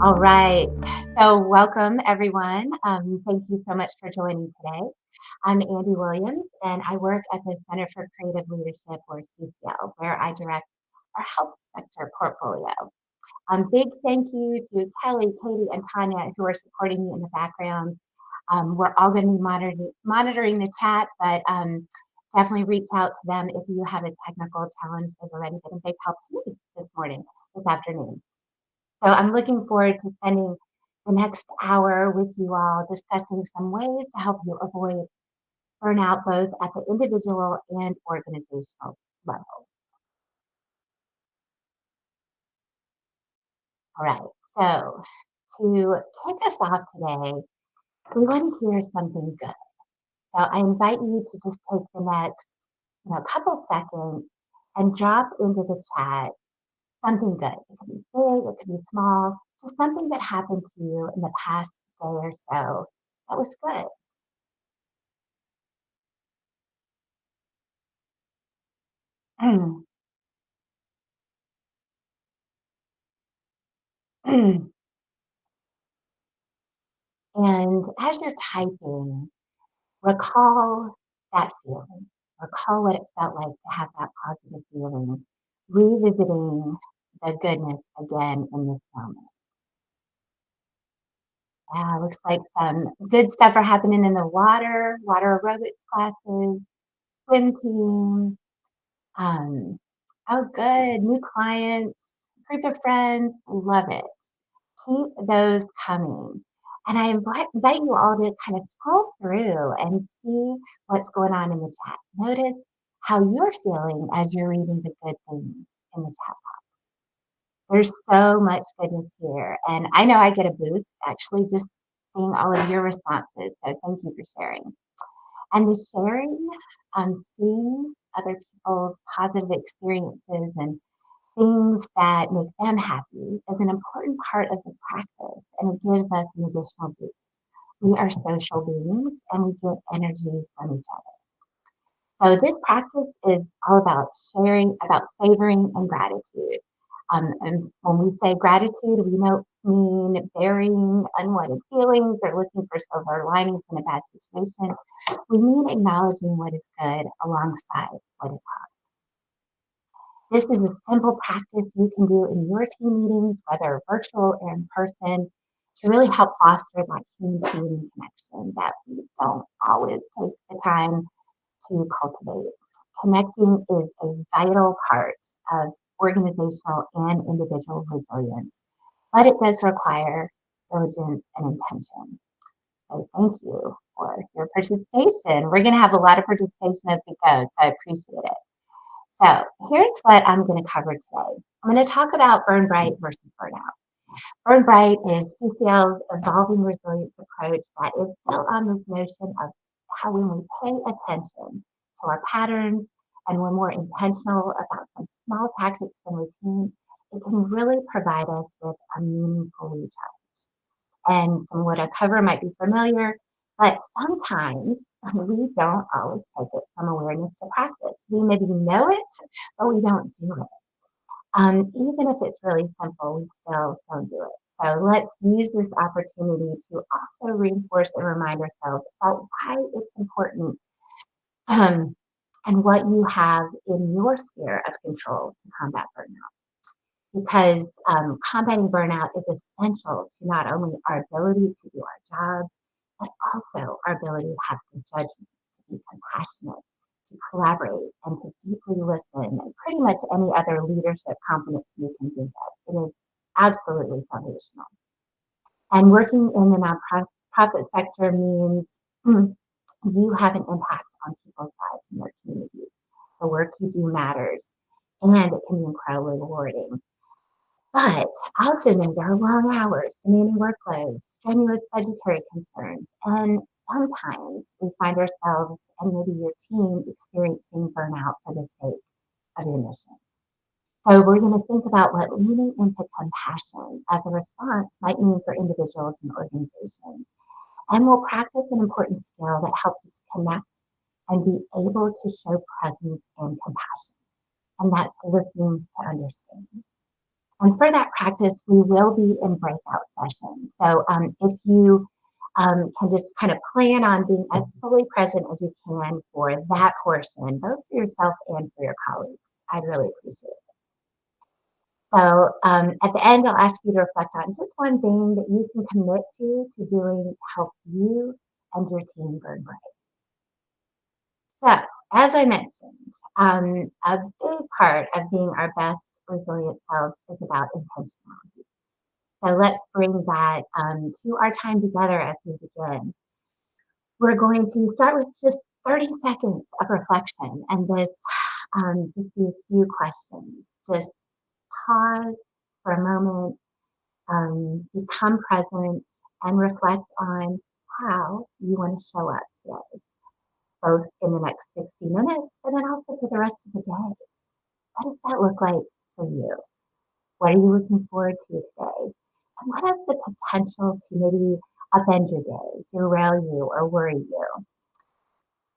All right. So, welcome everyone. Thank you so much for joining today. I'm Andy Williams, and I work at the Center for Creative Leadership, or CCL, where I direct our health sector portfolio. Big thank you to Kelly, Katie, and Tanya who are supporting me in the background. We're all going to be monitoring the chat, but definitely reach out to them if you have a technical challenge. They've already been a big help to me this afternoon. So I'm looking forward to spending the next hour with you all discussing some ways to help you avoid burnout both at the individual and organizational level. All right. So to kick us off today, we want to hear something good. So I invite you to just take the next, couple seconds and drop into the chat something good. It could be big, it could be small, just something that happened to you in the past day or so that was good. And as you're typing, recall that feeling. Recall what it felt like to have that positive feeling, revisiting the goodness again in this moment. Yeah, looks like some good stuff are happening in the water aerobics classes, swim team. Um, oh, good. New clients, group of friends. Love it. Keep those coming. And I invite you all to kind of scroll through and see what's going on in the chat. Notice how you're feeling as you're reading the good things in the chat. There's so much goodness here. And I know I get a boost actually just seeing all of your responses. So thank you for sharing. And the sharing, seeing other people's positive experiences and things that make them happy is an important part of this practice, and it gives us an additional boost. We are social beings and we get energy from each other. So this practice is all about sharing, about savoring and gratitude. And when we say gratitude, we don't mean burying unwanted feelings or looking for silver linings in a bad situation. We mean acknowledging what is good alongside what is hard. This is a simple practice you can do in your team meetings, whether virtual or in person, to really help foster that human-to-human connection that we don't always take the time to cultivate. Connecting is a vital part of organizational and individual resilience, but it does require diligence and intention. So thank you for your participation. We're going to have a lot of participation as we go, so I appreciate it. So here's what I'm going to cover today. I'm going to talk about Burn Bright versus Burnout. Burn Bright is CCL's evolving resilience approach that is built on this notion of how when we pay attention to our patterns and we're more intentional about some small tactics and routine, it can really provide us with a meaningful recharge. And some of what I cover might be familiar, but sometimes we don't always take it from awareness to practice. We maybe know it, but we don't do it. Even if it's really simple, we still don't do it. So let's use this opportunity to also reinforce and remind ourselves about why it's important um, and what you have in your sphere of control to combat burnout. Because combating burnout is essential to not only our ability to do our jobs, but also our ability to have good judgment, to be compassionate, to collaborate, and to deeply listen, and pretty much any other leadership competence you can think of. It is absolutely foundational. And working in the nonprofit sector means you have an impact on people's lives and their communities. The work you do matters, and it can be incredibly rewarding. But also know there are long hours, demanding workloads, strenuous budgetary concerns, and sometimes we find ourselves and maybe your team experiencing burnout for the sake of your mission. So we're going to think about what leaning into compassion as a response might mean for individuals and organizations. And we'll practice an important skill that helps us to connect and be able to show presence and compassion. And that's listening to understand. And for that practice, we will be in breakout sessions. So if you can just kind of plan on being as fully present as you can for that portion, both for yourself and for your colleagues, I'd really appreciate it. So at the end, I'll ask you to reflect on just one thing that you can commit to doing to help you and your team burn bright. So, as I mentioned, a big part of being our best resilient selves is about intentionality. So let's bring that to our time together as we begin. We're going to start with just 30 seconds of reflection and just these few questions. Just pause for a moment, become present, and reflect on how you want to show up today, both in the next 60 minutes, but then also for the rest of the day. What does that look like for you? What are you looking forward to today? And what has the potential to maybe upend your day, derail you, or worry you?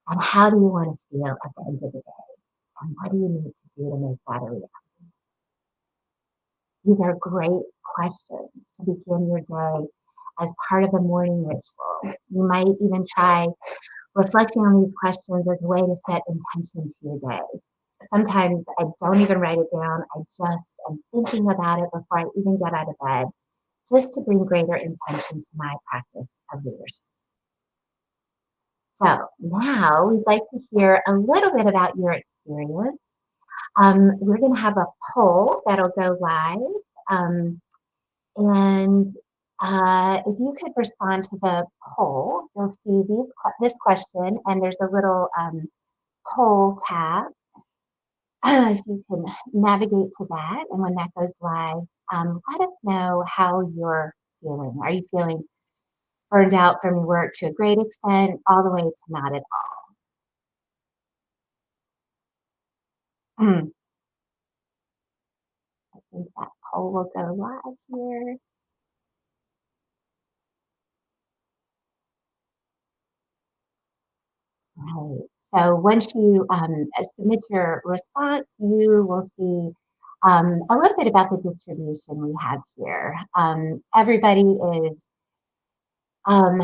And how do you want to feel at the end of the day? And what do you need to do to make that a reality? These are great questions to begin your day as part of a morning ritual. You might even try reflecting on these questions as a way to set intention to your day. Sometimes I don't even write it down. I just am thinking about it before I even get out of bed, just to bring greater intention to my practice of leadership. So now we'd like to hear a little bit about your experience. We're going to have a poll that'll go live. Um, and if you could respond to the poll, you'll see this question, and there's a little poll tab. If you can navigate to that, and when that goes live, let us know how you're feeling. Are you feeling burned out from your work to a great extent, all the way to not at all? I think that poll will go live here. Right. So once you submit your response, you will see a little bit about the distribution we have here. Everybody is um,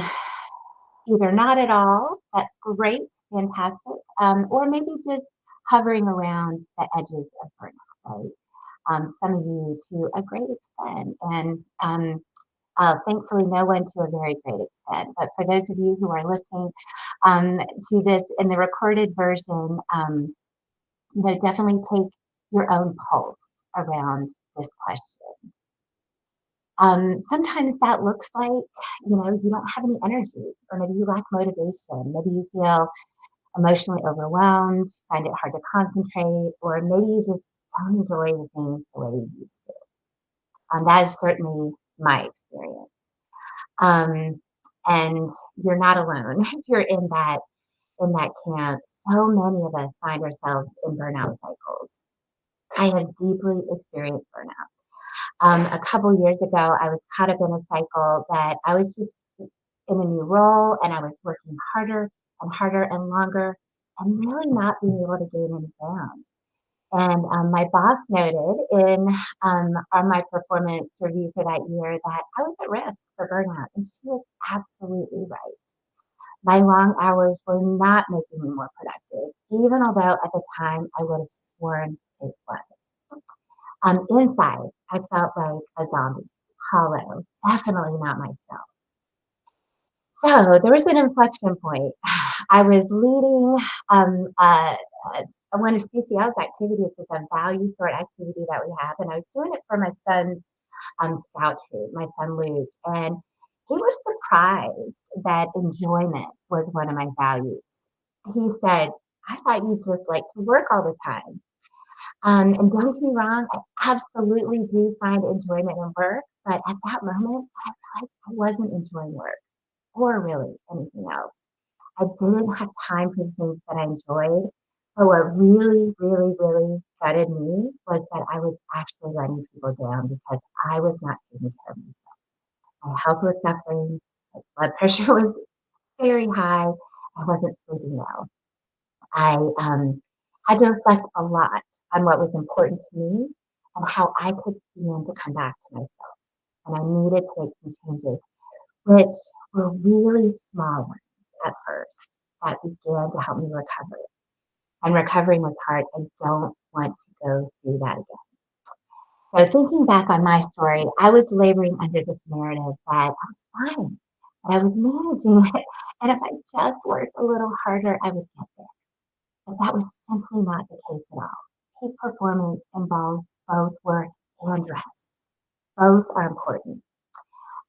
either not at all, that's great, fantastic, or maybe just hovering around the edges of burnout, right? Some of you to a great extent, and thankfully no one to a very great extent. But for those of you who are listening to this in the recorded version, definitely take your own pulse around this question. Sometimes that looks like, you don't have any energy, or maybe you lack motivation. Maybe you feel emotionally overwhelmed, find it hard to concentrate, or maybe you just don't enjoy the things the way you used to. That is certainly my experience. Um, and you're not alone if you're in that camp. So many of us find ourselves in burnout cycles. I have deeply experienced burnout. A couple years ago, I was caught up in a cycle that I was just in a new role, and I was working harder and longer, and really not being able to gain any ground. And my boss noted on my performance review for that year that I was at risk for burnout, and she was absolutely right. My long hours were not making me more productive, even although at the time I would have sworn it was. Inside, I felt like a zombie, hollow, definitely not myself. So there was an inflection point. I was leading one of CCL's activities is a value sort activity that we have, and I was doing it for my son's scout troop, my son Luke, and he was surprised that enjoyment was one of my values. He said, "I thought you just like to work all the time." And don't get me wrong, I absolutely do find enjoyment in work, but at that moment, I realized I wasn't enjoying work or really anything else. I didn't have time for the things that I enjoyed. But what really, really, really gutted me was that I was actually letting people down because I was not taking care of myself. My health was suffering, my blood pressure was very high, I wasn't sleeping well. I had to reflect a lot on what was important to me and how I could begin to come back to myself. And I needed to make some changes, which were really small ones at first that began to help me recover. And recovering was hard. I don't want to go through that again. So thinking back on my story, I was laboring under this narrative that I was fine, that I was managing it, and if I just worked a little harder, I would get there. But that was simply not the case at all. Peak performance involves both work and rest. Both are important.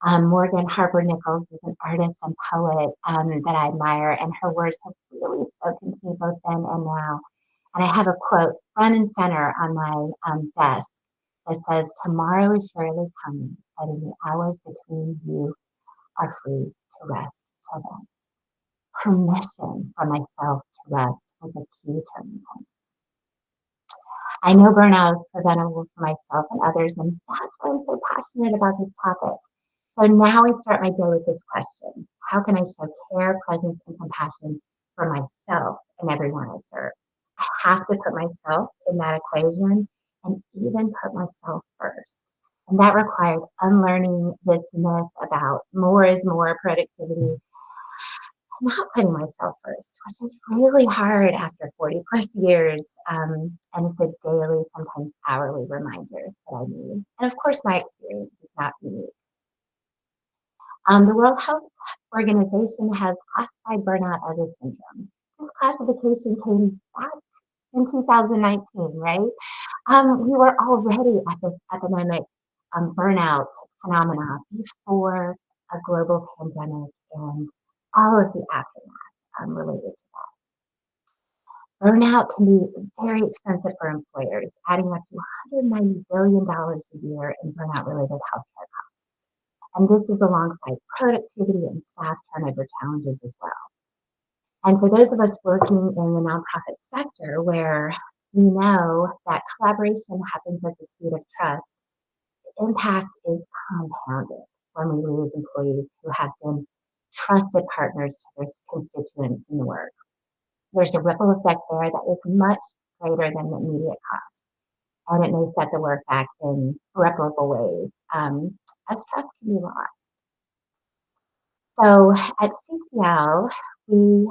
Morgan Harper Nichols is an artist and poet that I admire, and her words have really spoken to me both then and now. And I have a quote front and center on my desk that says, "Tomorrow is surely coming, but in the hours between you are free to rest till then." Permission for myself to rest was a key turning point. I know burnout is preventable for myself and others, and that's why I'm so passionate about this topic. So now I start my day with this question: how can I show care, presence, and compassion for myself and everyone I serve? I have to put myself in that equation and even put myself first. And that required unlearning this myth about more is more productivity, not putting myself first, which is really hard after 40 plus years. And it's a daily, sometimes hourly reminder that I need. And of course, my experience is not unique. The World Health Organization has classified burnout as a syndrome. This classification came back in 2019, right? We were already at this epidemic burnout phenomena before a global pandemic and all of the aftermath related to that. Burnout can be very expensive for employers, adding up to $190 billion a year in burnout related healthcare costs. And this is alongside productivity and staff turnover challenges as well. And for those of us working in the nonprofit sector where we know that collaboration happens at the speed of trust, the impact is compounded when we lose employees who have been trusted partners to their constituents in the work. There's a ripple effect there that is much greater than the immediate cost, and it may set the work back in irreparable ways as trust can be lost. So at CCL, we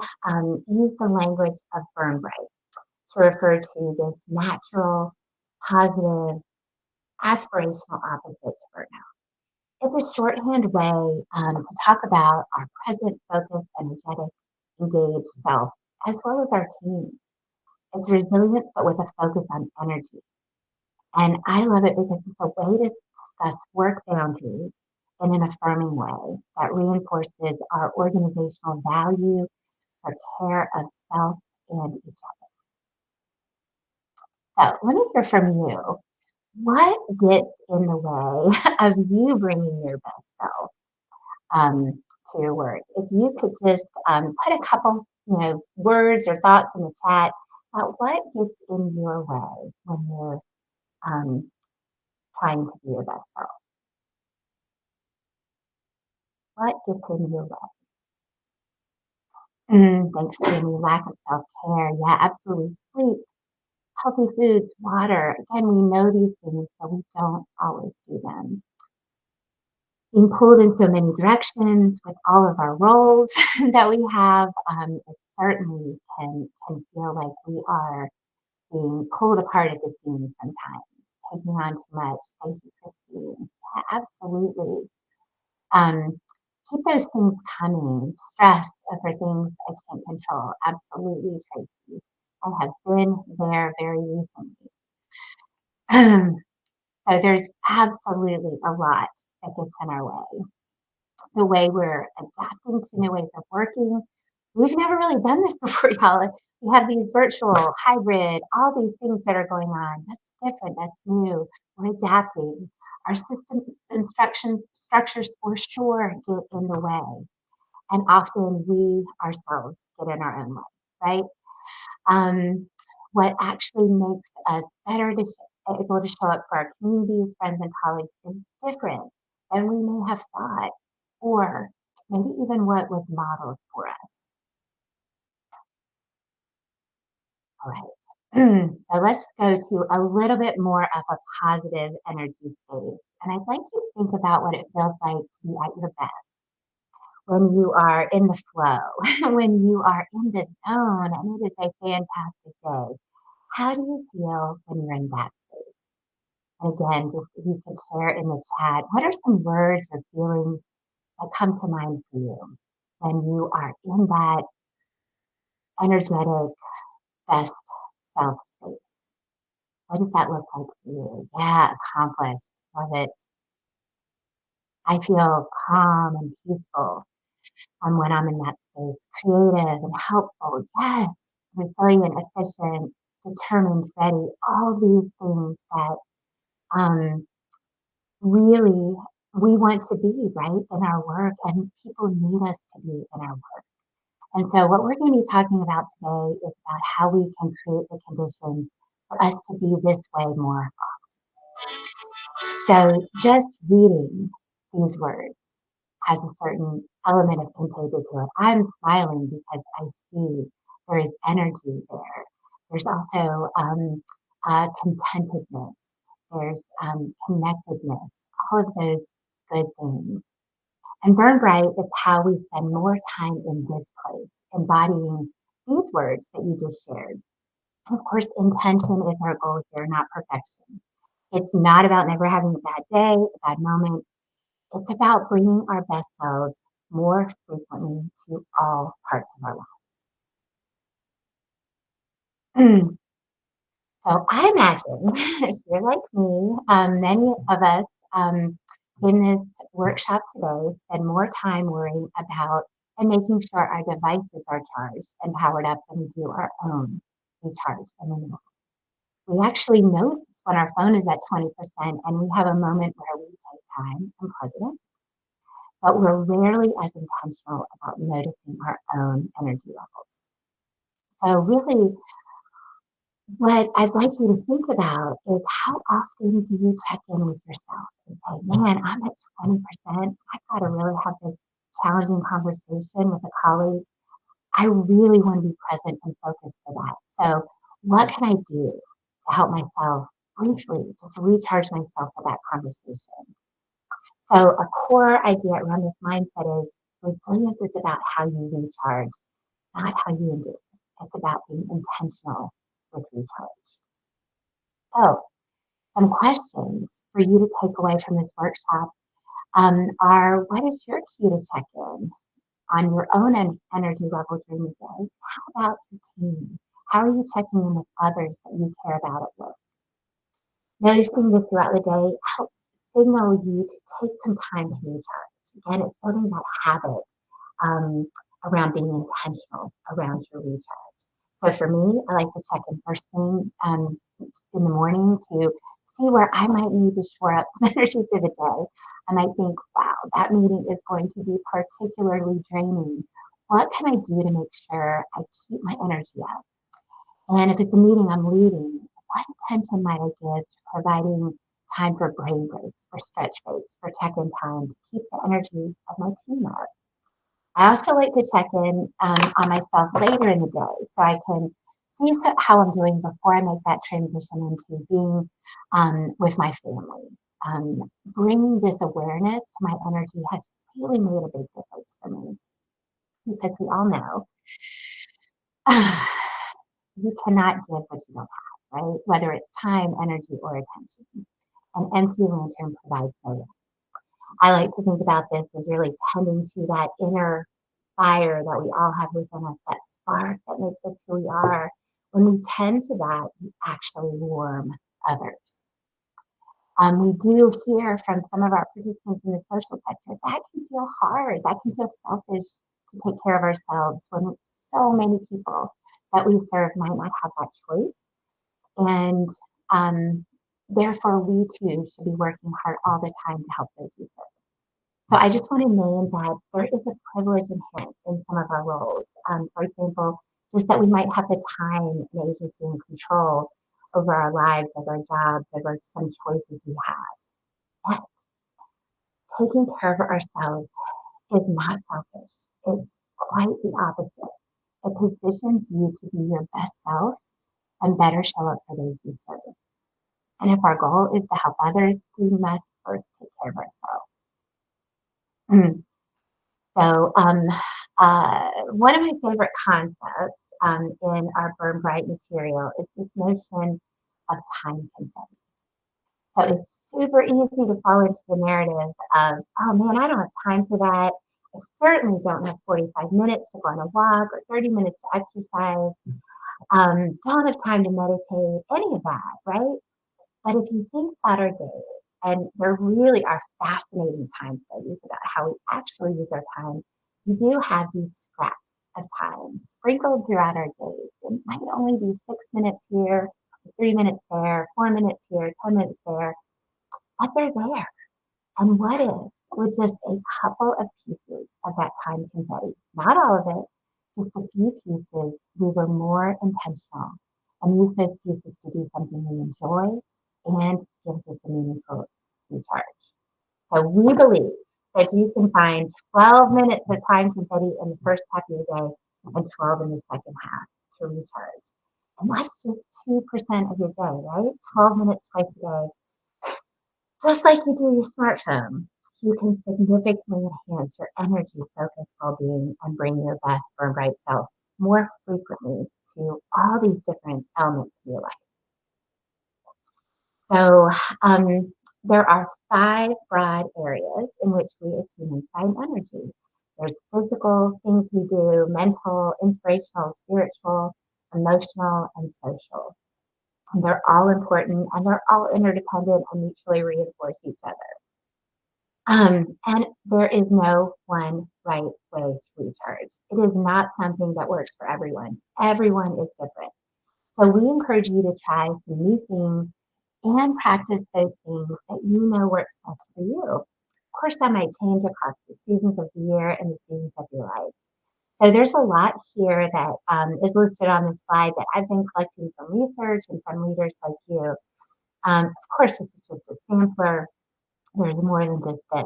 use the language of burn bright to refer to this natural, positive, aspirational opposite to burnout. It's a shorthand way to talk about our present, focused, energetic, engaged self, as well as our teams. It's resilience, but with a focus on energy. And I love it because it's a way to discuss work boundaries in an affirming way that reinforces our organizational value for care of self and each other. So let me hear from you. What gets in the way of you bringing your best self to your work? If you could just put a couple, words or thoughts in the chat about what gets in your way when you're um, trying to be your best self. What gets in your way? Thanks, Tammy. Lack of self-care. Yeah, absolutely. Sleep, healthy foods, water. Again, we know these things, but we don't always do them. Being pulled in so many directions with all of our roles that we have, it certainly can feel like we are being pulled apart at the seams sometimes, taking on too much. Thank you, Christine. Yeah, absolutely. Um, keep those things coming. Stress over things I can't control. Absolutely, Tracy. I have been there very recently. So there's absolutely a lot that gets in our way. The way we're adapting to new ways of working. We've never really done this before, y'all. We have these virtual, hybrid, all these things that are going on. That's different. That's new. We're adapting. Our system instructions structures for sure get in the way. And often we ourselves get in our own way, right? Um, what actually makes us better to able to show up for our communities, friends, and colleagues is different than we may have thought, or maybe even what was modeled for us. All right. So let's go to a little bit more of a positive energy space. And I'd like you to think about what it feels like to be at your best when you are in the flow, when you are in the zone, and it is a fantastic day. How do you feel when you're in that space? And again, just if you could share in the chat, what are some words or feelings that come to mind for you when you are in that energetic, best self space? What does that look like for you? Yeah, accomplished. Love it. I feel calm and peaceful when I'm in that space. Creative and helpful. Yes. Resilient, efficient, determined, ready. All these things that um, really we want to be, right, in our work, and people need us to be in our work. And so, what we're going to be talking about today is about how we can create the conditions for us to be this way more. So just reading these words has a certain element of contagion to it. I'm smiling because I see there is energy there. There's also contentedness. There's connectedness. All of those good things. And Burn Bright is how we spend more time in this place, embodying these words that you just shared. And of course, intention is our goal here, not perfection. It's not about never having a bad day, a bad moment. It's about bringing our best selves more frequently to all parts of our lives. So I imagine if you're like me, many of us in this workshop today spend more time worrying about and making sure our devices are charged and powered up than we do our own recharge and renewal. We actually notice when our phone is at 20% and we have a moment where we take time and plug it in, but we're rarely as intentional about noticing our own energy levels. So, really, what I'd like you to think about is how often do you check in with yourself and say, man, I'm at 20%. I've got to really have this challenging conversation with a colleague. I really want to be present and focused for that. So, what can I do to help myself briefly just recharge myself for that conversation? So, a core idea around this mindset is resilience is about how you recharge, not how you endure. It's about being intentional with recharge. So, some questions for you to take away from this workshop are what is your cue to check in on your own energy level during the day? How about your team? How are you checking in with others that you care about at work? Noticing this throughout the day helps signal you to take some time to recharge. Again, it's building that habit um, around being intentional around your recharge. So for me, I like to check in first thing in the morning to see where I might need to shore up some energy for the day. I might think, wow, that meeting is going to be particularly draining. What can I do to make sure I keep my energy up? And if it's a meeting I'm leading, what attention might I give to providing time for brain breaks, for stretch breaks, for check-in time to keep the energy of my team up? I also like to check in on myself later in the day so I can see how I'm doing before I make that transition into being with my family. Bringing this awareness to my energy has really made a big difference for me because we all know you cannot give what you don't have, right? Whether it's time, energy, or attention. An empty lantern provides no light. I like to think about this as really tending to that inner fire that we all have within us, that spark that makes us who we are. When we tend to that, we actually warm others. We do hear from some of our participants in the social sector that can feel hard, that can feel selfish to take care of ourselves when so many people that we serve might not have that choice. And therefore, we too should be working hard all the time to help those we serve. So I just want to name that there is a privilege inherent in some of our roles. For example, just that we might have the time and agency and control over our lives, over our jobs, over some choices we have. Yet, taking care of ourselves is not selfish. It's quite the opposite. It positions you to be your best self and better show up for those we serve. And if our goal is to help others, we must first take care of ourselves. So, one of my favorite concepts in our Burn Bright material is this notion of time confetti. So it's super easy to fall into the narrative of, oh man, I don't have time for that. I certainly don't have 45 minutes to go on a walk or 30 minutes to exercise. Don't have time to meditate, any of that, right? But if you think about our days, and there really are fascinating time studies about how we actually use our time, we do have these scraps of time sprinkled throughout our days. It might only be 6 minutes here, 3 minutes there, 4 minutes here, 10 minutes there, but they're there. And what if with just a couple of pieces of that time confetti, not all of it, just a few pieces, we were more intentional and use those pieces to do something we enjoy and gives us a meaningful recharge. So we believe that you can find 12 minutes of time confetti in the first half of your day and 12 in the second half to recharge. And that's just 2% of your day, right? 12 minutes twice a day, just like you do your smartphone, you can significantly enhance your energy, focus, well-being, and bring your best burn bright self more frequently to all these different elements of your life. So there are 5 broad areas in which we as humans find energy. There's physical things we do, mental, inspirational, spiritual, emotional, and social. And they're all important and they're all interdependent and mutually reinforce each other. And there is no one right way to recharge. It is not something that works for everyone. Everyone is different. So we encourage you to try some new things and practice those things that you know works best for you. Of course, that might change across the seasons of the year and the seasons of your life. So there's a lot here that is listed on the slide that I've been collecting from research and from leaders like you. Of course, this is just a sampler. There's more than just this.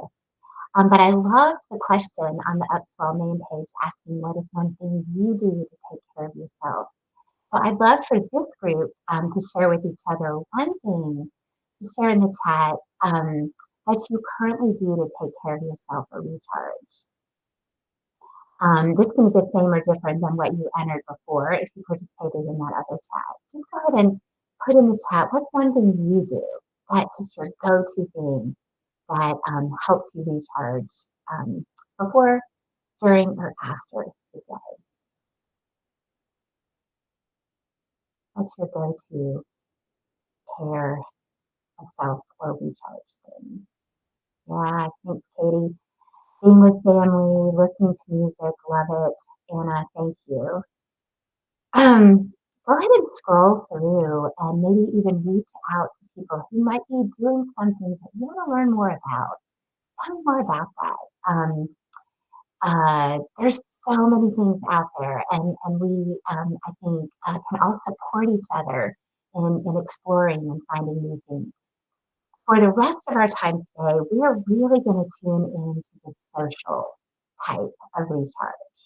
But I love the question on the Upswell main page asking, what is one thing you do to take care of yourself? So I'd love for this group to share with each other one thing to share in the chat that you currently do to take care of yourself or recharge. This can be the same or different than what you entered before if you participated in that other chat. Just go ahead and put in the chat, what's one thing you do that's just your go-to thing that helps you recharge before, during, or after the day? What's your go-to care of self or recharge thing? Yeah, thanks, Katie. Being with family, listening to music, love it. Anna, thank you. Go ahead and scroll through and maybe even reach out to people who might be doing something that you want to learn more about. Tell me more about that. There's so many things out there, and we, I think, can all support each other in exploring and finding new things. For the rest of our time today, we are really going to tune into the social type of recharge.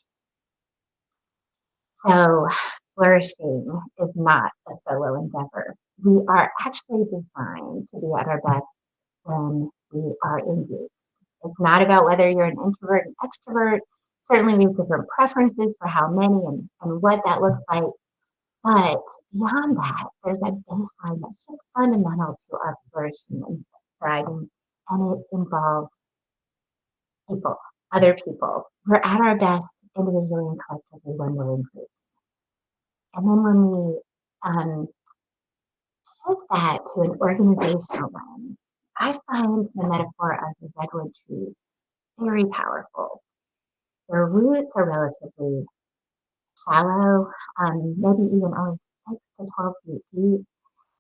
So, flourishing is not a solo endeavor. We are actually designed to be at our best when we are in groups. It's not about whether you're an introvert and extrovert. Certainly, we have different preferences for how many and what that looks like. But beyond that, there's a baseline that's just fundamental to our flourishing and thriving, and it involves people, other people. We're at our best individually and collectively when we're in groups. And then when we shift that to an organizational lens, I find the metaphor of the redwood trees very powerful. Their roots are relatively shallow, maybe even only 6 to 12 feet deep.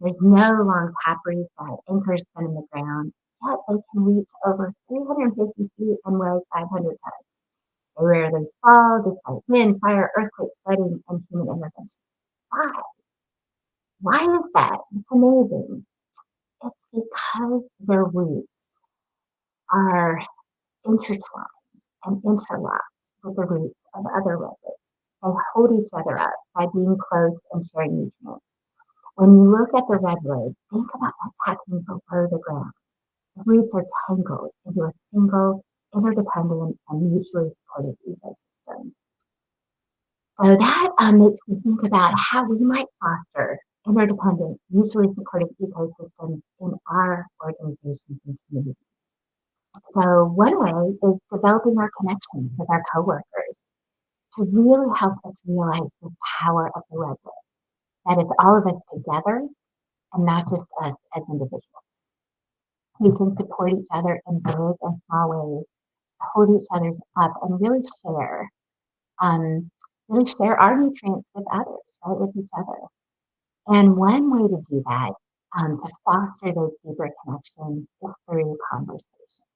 There's no long taproot that anchors them in the ground, yet they can reach over 350 feet and weigh 500 tons. They rarely fall despite wind, fire, earthquakes, flooding, and human intervention. Why? Why is that? It's amazing. It's because their roots are intertwined and interlocked with the roots of other redwoods. They hold each other up by being close and sharing nutrients. When you look at the redwood, think about what's happening below the ground. The roots are tangled into a single, interdependent, and mutually supportive ecosystem. So that makes me think about how we might foster interdependent, mutually supportive ecosystems in our organizations and communities. So one way is developing our connections with our coworkers to really help us realize this power of the redwood, that it's all of us together and not just us as individuals. We can support each other in big and small ways, hold each other's up, and um, really share our nutrients with others, right, with each other. And one way to do that, to foster those deeper connections, is through conversation.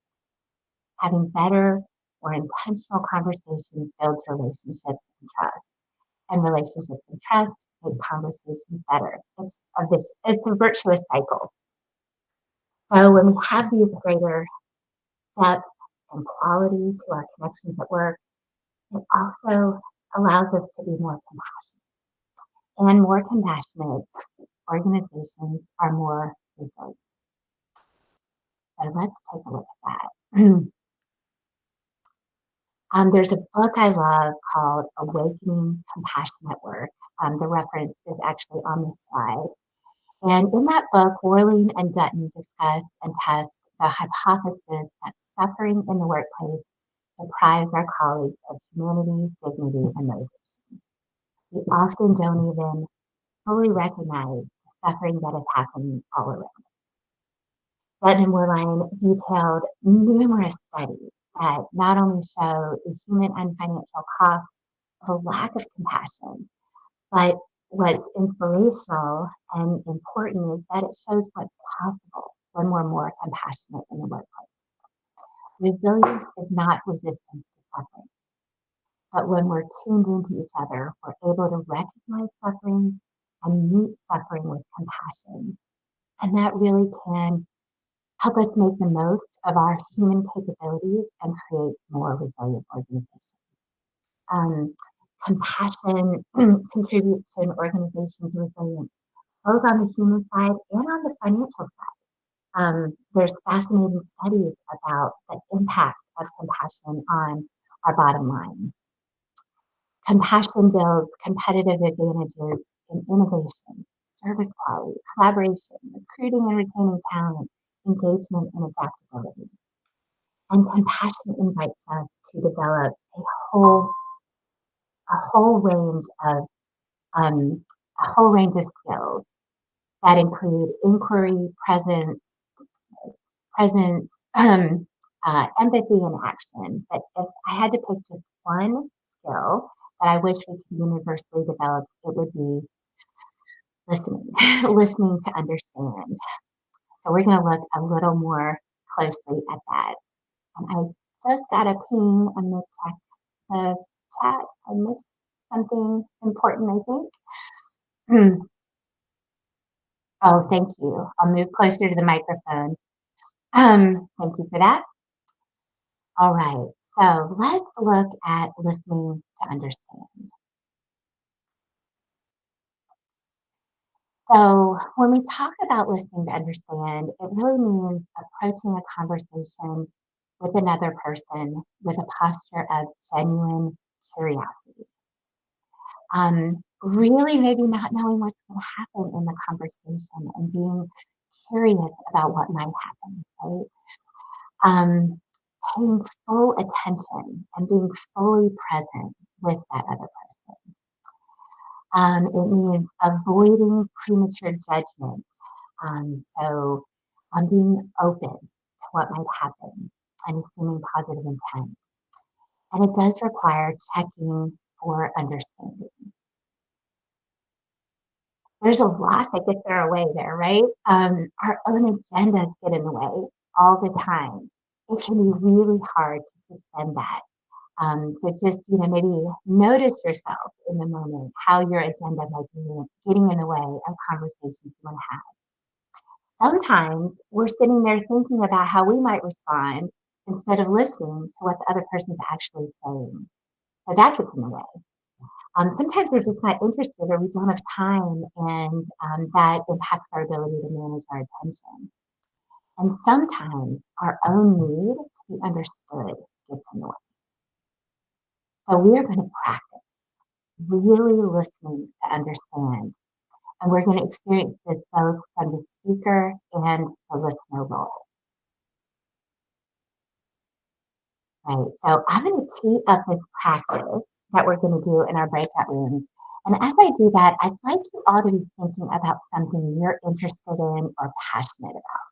Having better or intentional conversations builds relationships and trust. And relationships and trust make conversations better. It's a virtuous cycle. So when we have these greater depth and quality to our connections at work, it also allows us to be more compassionate. And more compassionate organizations are more resilient. So let's take a look at that. There's a book I love called Awakening Compassion at Work. The reference is actually on the slide. And in that book, Worling and Dutton discuss and test the hypothesis that suffering in the workplace deprives our colleagues of humanity, dignity, and motivation. We often don't even fully recognize the suffering that is happening all around. Dutton and Worling detailed numerous studies that not only show the human and financial costs of a lack of compassion, but what's inspirational and important is that it shows what's possible when we're more compassionate in the workplace. Resilience is not resistance to suffering, but when we're tuned into each other, we're able to recognize suffering and meet suffering with compassion. And that really can help us make the most of our human capabilities and create more resilient organizations. Um, Compassion contributes to an organization's resilience, both on the human side and on the financial side. There's fascinating studies about the impact of compassion on our bottom line. Compassion builds competitive advantages in innovation, service quality, collaboration, recruiting and retaining talent, engagement, and adaptability. And compassion invites us to develop whole a whole range of um, a whole range of skills that include inquiry, presence, empathy, and action. But if I had to pick just one skill that I wish we could universally develop, it would be listening, listening to understand. So we're going to look a little more closely at that. And I just got a ping. I'm going to check the chat. I missed something important, I think. Oh, thank you. I'll move closer to the microphone. Thank you for that. All right. So let's look at listening to understand. So when we talk about listening to understand, it really means approaching a conversation with another person with a posture of genuine curiosity. Really maybe not knowing what's going to happen in the conversation and being curious about what might happen, right? Paying full attention and being fully present with that other person. It means avoiding premature judgment. Being open to what might happen and assuming positive intent. And it does require checking for understanding. There's a lot that gets in our way there, right? Our own agendas get in the way all the time. It can be really hard to suspend that. So just, maybe notice yourself in the moment, how your agenda might be getting in the way of conversations you want to have. Sometimes we're sitting there thinking about how we might respond instead of listening to what the other person's actually saying. So that gets in the way. Sometimes we're just not interested or we don't have time, and that impacts our ability to manage our attention. And sometimes our own need to be understood gets in the way. So we are going to practice really listening to understand. And we're going to experience this both from the speaker and the listener role. Right. So I'm going to tee up this practice that we're going to do in our breakout rooms. And as I do that, I'd like you all to be thinking about something you're interested in or passionate about.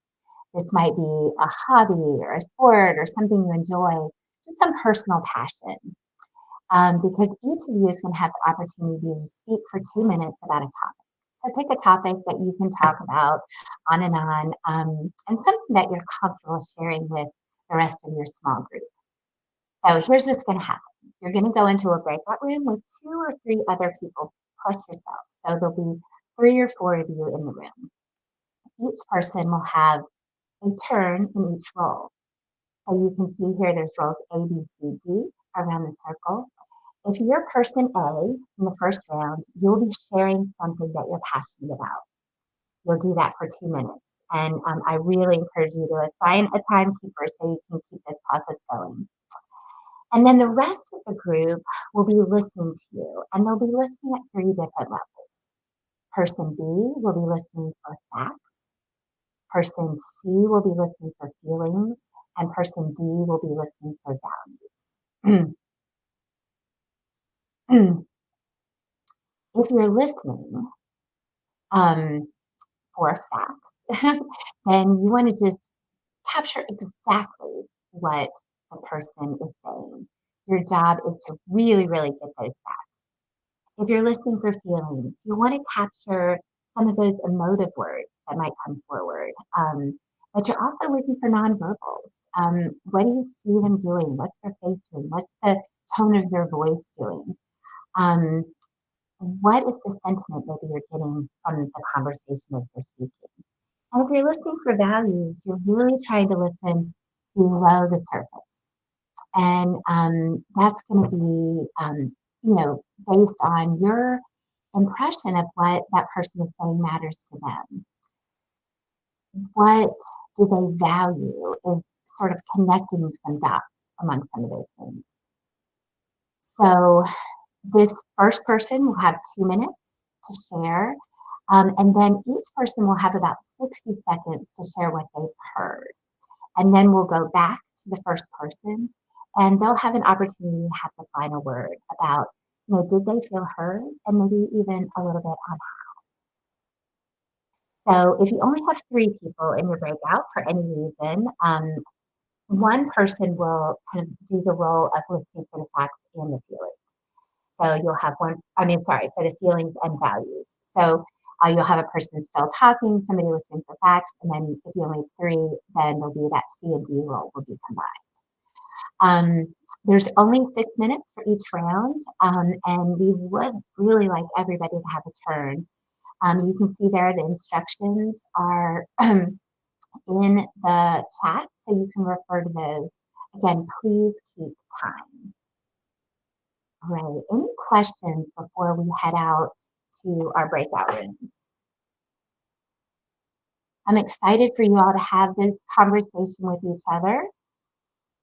This might be a hobby or a sport or something you enjoy, just some personal passion. Because each of you is going to have the opportunity to speak for 2 minutes about a topic. So pick a topic that you can talk about on, and something that you're comfortable sharing with the rest of your small group. So here's what's going to happen. You're going to go into a breakout room with 2 or 3 other people plus yourself. So there'll be 3 or 4 of you in the room. Each person will have a turn in each role. So you can see here there's roles A, B, C, D around the circle. If you're person A in the first round, you'll be sharing something that you're passionate about. You'll do that for 2 minutes. And I really encourage you to assign a timekeeper so you can keep this process going. And then the rest of the group will be listening to you, and they'll be listening at 3 different levels. Person B will be listening for facts. Person C will be listening for feelings, and person D will be listening for values. If you're listening um, for facts, then you want to just capture exactly what the person is saying. Your job is to really, really get those facts. If you're listening for feelings, you want to capture some of those emotive words that might come forward. But you're also looking for nonverbals. What do you see them doing? What's their face doing? What's the tone of their voice doing? Um, what is the sentiment maybe you're getting from the conversation as they're speaking? And if you're listening for values, you're really trying to listen below the surface. And that's going to be, based on your impression of what that person is saying matters to them. What do they value is sort of connecting some dots among some of those things. So this first person will have 2 minutes to share, and then each person will have about 60 seconds to share what they've heard. And then we'll go back to the first person, and they'll have an opportunity to have the final word about, did they feel heard? And maybe even a little bit on. So if you only have 3 people in your breakout for any reason, one person will kind of do the role of listening for the facts and the feelings. So you'll have for the feelings and values. So you'll have a person still talking, somebody listening for facts, and then if you only have 3, then there'll be that C and D role will be combined. There's only 6 minutes for each round, and we would really like everybody to have a turn. You can see there the instructions are in the chat, so you can refer to those. Again, please keep time. All right, any questions before we head out to our breakout rooms? I'm excited for you all to have this conversation with each other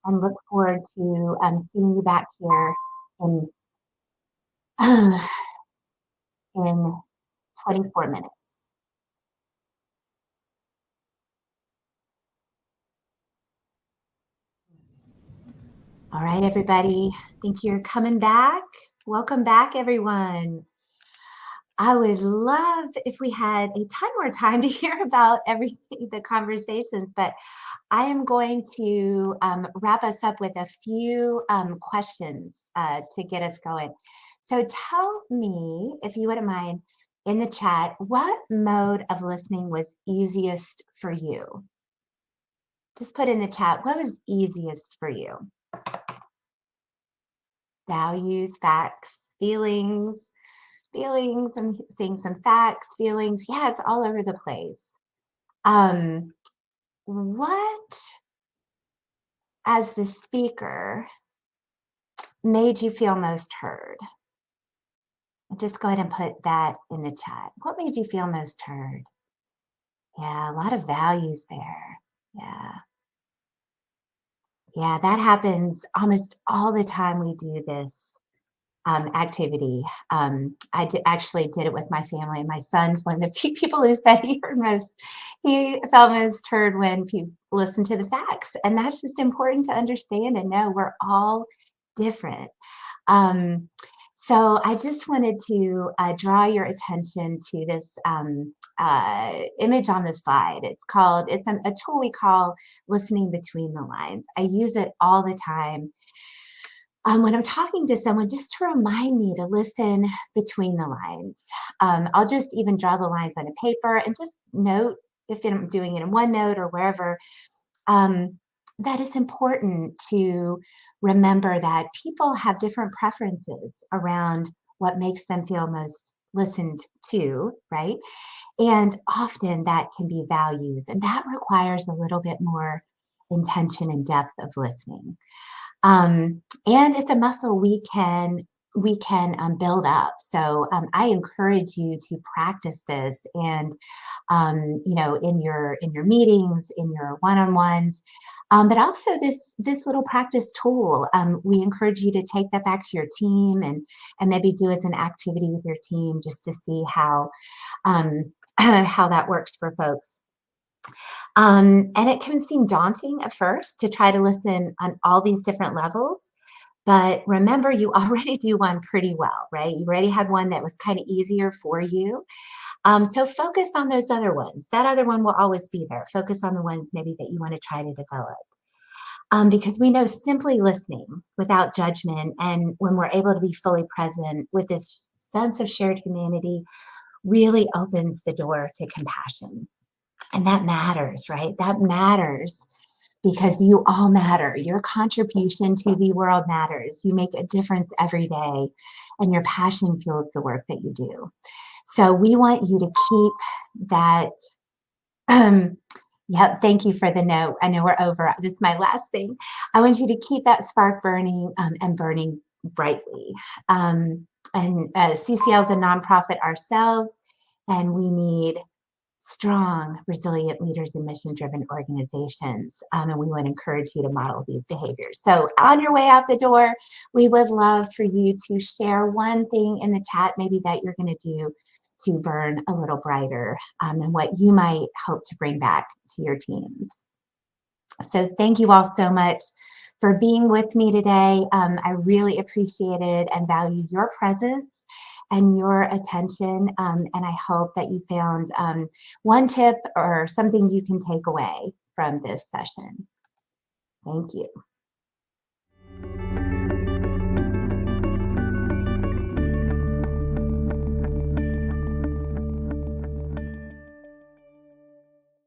and look forward to seeing you back here in, in 24 minutes. All right, everybody. Think you're coming back. Welcome back, everyone. I would love if we had a ton more time to hear about everything, the conversations, but I am going to wrap us up with a few questions to get us going. So tell me, if you wouldn't mind, in the chat, what mode of listening was easiest for you? Just put in the chat, what was easiest for you? Values, facts, feelings, I'm seeing some facts, feelings. Yeah, it's all over the place. What, as the speaker, made you feel most heard? just go ahead and put that in the chat. What made you feel most heard? Yeah, a lot of values there. Yeah. Yeah, that happens almost all the time we do this activity. Actually did it with my family. My son's one of the few people who said he felt most heard when people listen to the facts. And that's just important to understand and know we're all different. Um, so I just wanted to draw your attention to this image on the slide. It's a tool we call listening between the lines. I use it all the time when I'm talking to someone, just to remind me to listen between the lines. I'll just even draw the lines on a paper and just note if I'm doing it in OneNote or wherever. Um, that it's important to remember that people have different preferences around what makes them feel most listened to, right? And often that can be values, and that requires a little bit more intention and depth of listening. And it's a muscle we can build up. So I encourage you to practice this, and in your meetings, in your one-on-ones, but also this little practice tool. We encourage you to take that back to your team and maybe do as an activity with your team just to see um, how that works for folks. And it can seem daunting at first to try to listen on all these different levels. But remember, you already do one pretty well, right? You already had one that was kind of easier for you. So focus on those other ones. That other one will always be there. Focus on the ones maybe that you want to try to develop. Because we know simply listening without judgment and when we're able to be fully present with this sense of shared humanity really opens the door to compassion. And that matters, right? That matters because you all matter. Your contribution to the world matters. You make a difference every day, and your passion fuels the work that you do. So we want you to keep that. Um, yep, thank you for the note. I know we're over. This is my last thing. I want you to keep that spark burning and burning brightly. And CCL is a nonprofit ourselves, and we need strong, resilient leaders in mission-driven organizations. And we would encourage you to model these behaviors. So on your way out the door, we would love for you to share one thing in the chat, maybe that you're going to do to burn a little brighter, and what you might hope to bring back to your teams. So thank you all so much for being with me today. I really appreciate it and value your presence and your attention. And I hope that you found one tip or something you can take away from this session. Thank you.